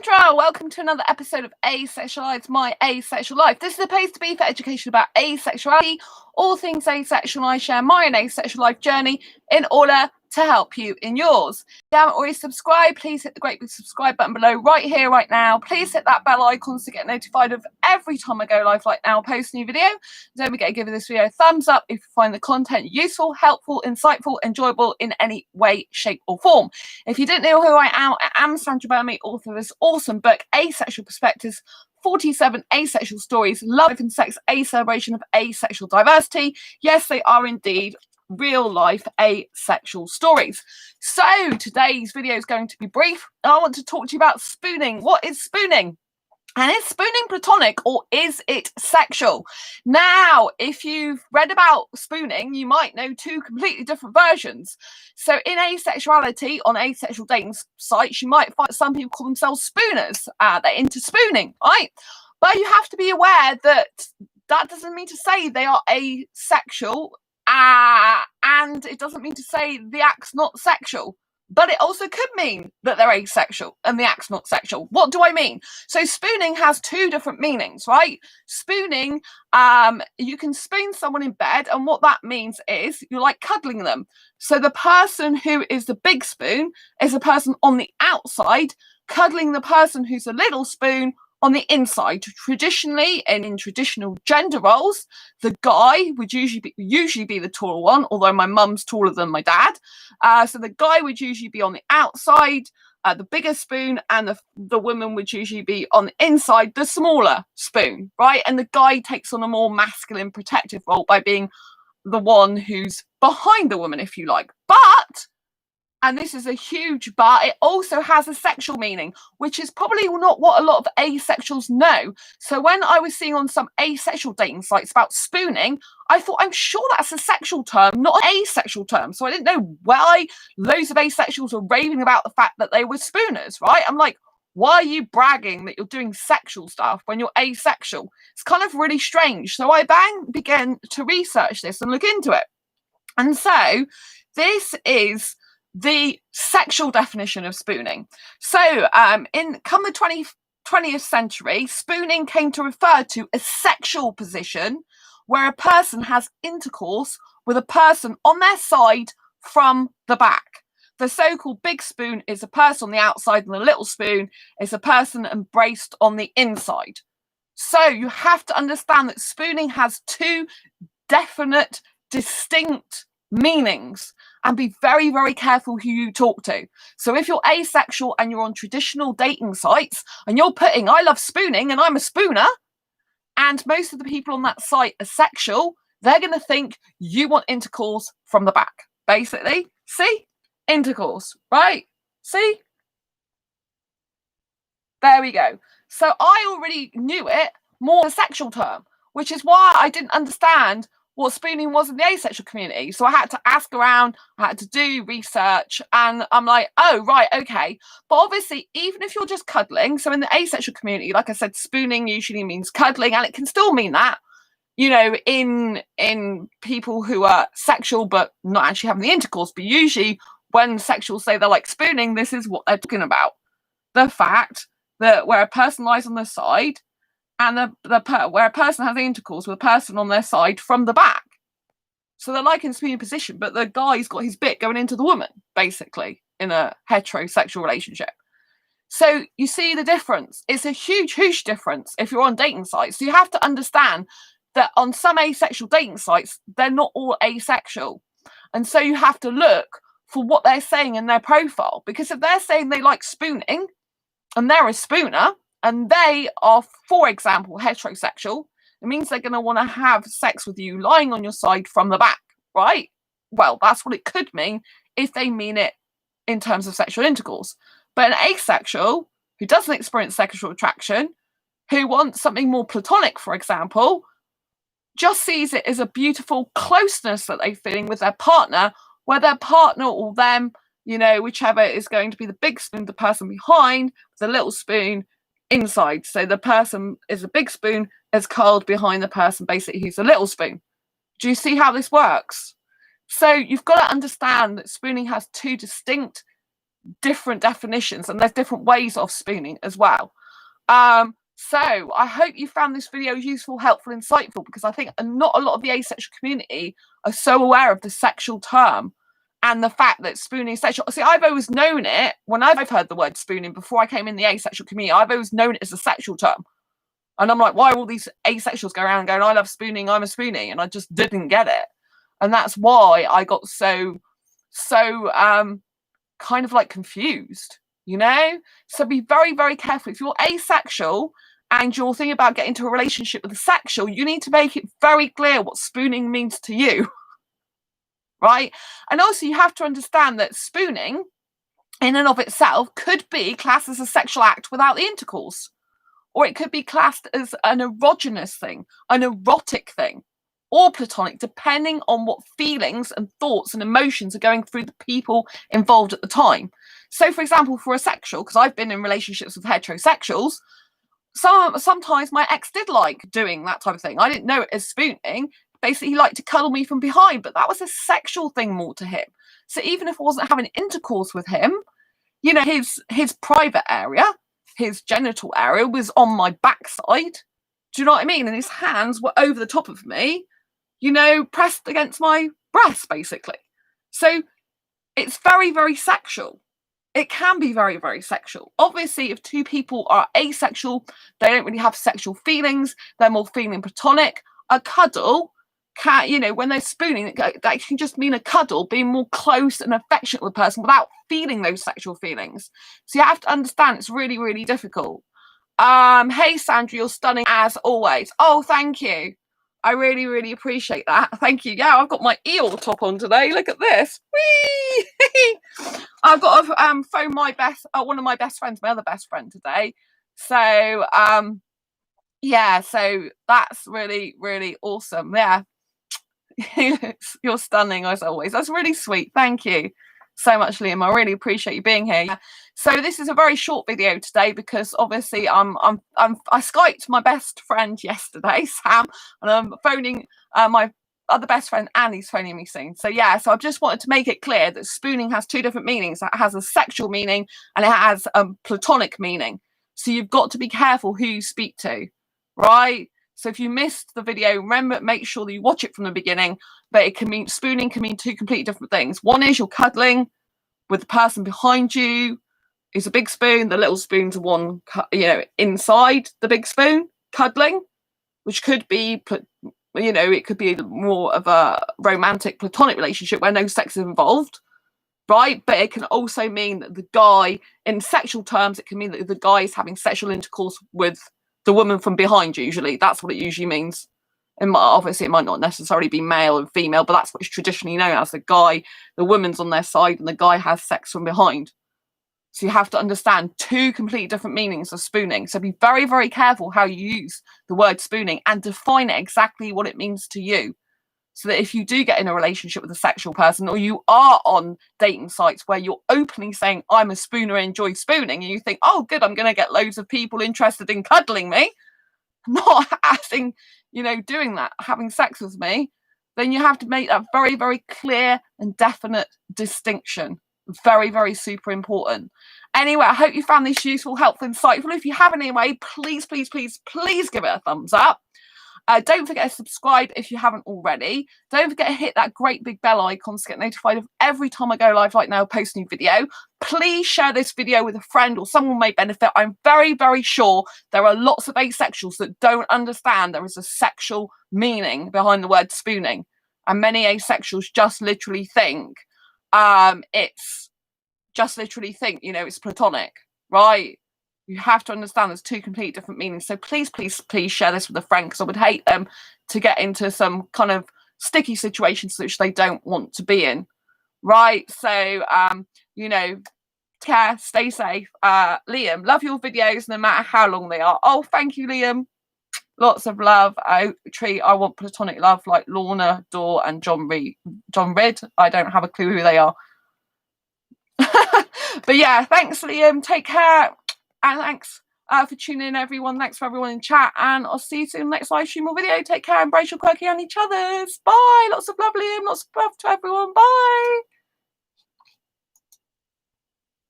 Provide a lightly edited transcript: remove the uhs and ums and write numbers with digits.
Sandra, welcome to another episode of Asexualized, my asexual life. This is a place to be for education about asexuality, all things asexual. I share my own asexual life journey in order to help you in yours. If you haven't already subscribed, please hit the great big subscribe button below right here, right now. Please hit that bell icon to get notified of every time I go live like now, post a new video. Don't forget to give this video a thumbs up if you find the content useful, helpful, insightful, enjoyable in any way, shape or form. If you didn't know who I am Sandra Bellamy, author of this awesome book, Asexual Perspectives, 47 Asexual Stories, Love and Sex, a celebration of asexual diversity. Yes, they are indeed real life asexual stories. So today's video is going to be brief. I want to talk to you about spooning. What is spooning? And is spooning platonic or is it sexual? Now, if you've read about spooning, you might know two completely different versions. So in asexuality, on asexual dating sites, you might find some people call themselves spooners. They're into spooning, right? But you have to be aware that that doesn't mean to say they are asexual, and it doesn't mean to say the act's not sexual. But it also could mean that they're asexual and the act's not sexual. What do I mean? So spooning has two different meanings, right? Spooning, you can spoon someone in bed, and what that means is you're like cuddling them. So the person who is the big spoon is a person on the outside cuddling the person who's a little spoon on the inside. Traditionally, and in traditional gender roles, the guy would usually be the taller one, although my mum's taller than my dad. So the guy would usually be on the outside, the bigger spoon, and the woman would usually be on the inside, the smaller spoon, right? And the guy takes on a more masculine protective role by being the one who's behind the woman, if you like. But, and this is a huge but, it also has a sexual meaning, which is probably not what a lot of asexuals know. So when I was seeing on some asexual dating sites about spooning, I thought, I'm sure that's a sexual term, not an asexual term. So I didn't know why loads of asexuals were raving about the fact that they were spooners, right? I'm like, why are you bragging that you're doing sexual stuff when you're asexual? It's kind of really strange. So I began to research this and look into it. And so this is the sexual definition of spooning. So in the 20th century, spooning came to refer to a sexual position where a person has intercourse with a person on their side from the back. The so-called big spoon is a person on the outside, and the little spoon is a person embraced on the inside. So you have to understand that spooning has two definite, distinct meanings, and be very, very careful who you talk to. So if you're asexual and you're on traditional dating sites and you're putting, I love spooning and I'm a spooner, and most of the people on that site are sexual, they're going to think you want intercourse from the back, basically. See? Intercourse, right? See? There we go. So I already knew it more as a sexual term, which is why I didn't understand what spooning was in the asexual community. So I had to ask around, I had to do research, and I'm like, oh, right, okay. But obviously, even if you're just cuddling, so in the asexual community, like I said, spooning usually means cuddling, and it can still mean that, you know, in people who are sexual but not actually having the intercourse. But usually when sexuals say they're like spooning, this is what they're talking about. The fact that where a person lies on the side, and where a person has intercourse with a person on their side from the back. So they're like in a spooning position, but the guy's got his bit going into the woman, basically, in a heterosexual relationship. So you see the difference. It's a huge, huge difference if you're on dating sites. So you have to understand that on some asexual dating sites, they're not all asexual. And so you have to look for what they're saying in their profile. Because if they're saying they like spooning, and they're a spooner, and they are, for example, heterosexual, it means they're going to want to have sex with you lying on your side from the back, right? Well, that's what it could mean if they mean it in terms of sexual intercourse. But an asexual who doesn't experience sexual attraction, who wants something more platonic, for example, just sees it as a beautiful closeness that they're feeling with their partner, where their partner or them, you know, whichever is going to be the big spoon, the person behind, the little spoon inside. So the person is a big spoon is curled behind the person basically who's a little spoon. Do you see how this works? So you've got to understand that spooning has two distinct different definitions, and there's different ways of spooning as well. So I hope you found this video useful, helpful, insightful, because I think not a lot of the asexual community are so aware of the sexual term and the fact that spooning is sexual. See, I've always known it when I've heard the word spooning before I came in the asexual community. I've always known it as a sexual term. And I'm like, why are all these asexuals go around going, I love spooning, I'm a spoonie? And I just didn't get it. And that's why I got so kind of like confused, you know? So be very, very careful. If you're asexual and you're thinking about getting into a relationship with a sexual, you need to make it very clear what spooning means to you, right? And also you have to understand that spooning in and of itself could be classed as a sexual act without the intercourse, or it could be classed as an erogenous thing, an erotic thing, or platonic, depending on what feelings and thoughts and emotions are going through the people involved at the time. So, for example, for a sexual, because I've been in relationships with heterosexuals, sometimes my ex did like doing that type of thing. I didn't know it as spooning. Basically, he liked to cuddle me from behind, but that was a sexual thing more to him. So even if I wasn't having intercourse with him, you know, his private area, his genital area was on my backside. Do you know what I mean? And his hands were over the top of me, you know, pressed against my breast, basically. So it's very, very sexual. It can be very, very sexual. Obviously, if two people are asexual, they don't really have sexual feelings. They're more feeling platonic. A cuddle can, you know, when they're spooning, that can just mean a cuddle, being more close and affectionate with a person without feeling those sexual feelings. So you have to understand it's really, really difficult. Hey, Sandra, you're stunning as always. Oh, thank you. I really, really appreciate that. Thank you. Yeah, I've got my Eeyore top on today. Look at this. Whee! I've got to phone my one of my best friends, my other best friend today. So, yeah, so that's really, really awesome. Yeah. You're stunning as always. That's really sweet. Thank you so much, Liam. I really appreciate you being here. So this is a very short video today because obviously I Skyped my best friend yesterday, Sam, and I'm phoning my other best friend Annie's phoning me soon. So yeah, so I just wanted to make it clear that spooning has two different meanings. It has a sexual meaning and it has a platonic meaning. So you've got to be careful who you speak to, right? So if you missed the video, remember, make sure that you watch it from the beginning. But it can mean spooning can mean two completely different things. One is you're cuddling with the person behind you. It's a big spoon. The little spoons are one, you know, inside the big spoon, cuddling, which could be, you know, it could be more of a romantic platonic relationship where no sex is involved, right? But it can also mean that the guy, in sexual terms, it can mean that the guy is having sexual intercourse with the woman from behind you. Usually that's what it usually means. Obviously it might not necessarily be male and female, but that's what it's traditionally known as. The woman's on their side and the guy has sex from behind. So you have to understand two completely different meanings of spooning. So be very, very careful how you use the word spooning and define it exactly what it means to you. So that if you do get in a relationship with a sexual person, or you are on dating sites where you're openly saying, I'm a spooner, I enjoy spooning, and you think, oh, good, I'm going to get loads of people interested in cuddling me, not having, you know, doing that, having sex with me, then you have to make that very, very clear and definite distinction. Very, very super important. Anyway, I hope you found this useful, helpful, insightful. If you have anyway, please, please, please, please give it a thumbs up. Don't forget to subscribe if you haven't already. Don't forget to hit that great big bell icon to get notified of every time I go live like now, post a new video. Please share this video with a friend or someone may benefit. I'm very, very sure there are lots of asexuals that don't understand there is a sexual meaning behind the word spooning. And many asexuals just literally think, you know, it's platonic, right? You have to understand there's two completely different meanings. So please, please, please share this with a friend, because I would hate them to get into some kind of sticky situations which they don't want to be in, right? So, you know, take care, stay safe. Liam, love your videos no matter how long they are. Oh, thank you, Liam. Lots of love. Tree, I want platonic love like Lorna, Dor, and John Ridd. I don't have a clue who they are. But yeah, thanks, Liam. Take care. And thanks for tuning in, everyone. Thanks for everyone in chat. And I'll see you soon next live stream or video. Take care. Embrace your quirky on each other's. Bye. Lots of love, Liam. Lots of love to everyone. Bye.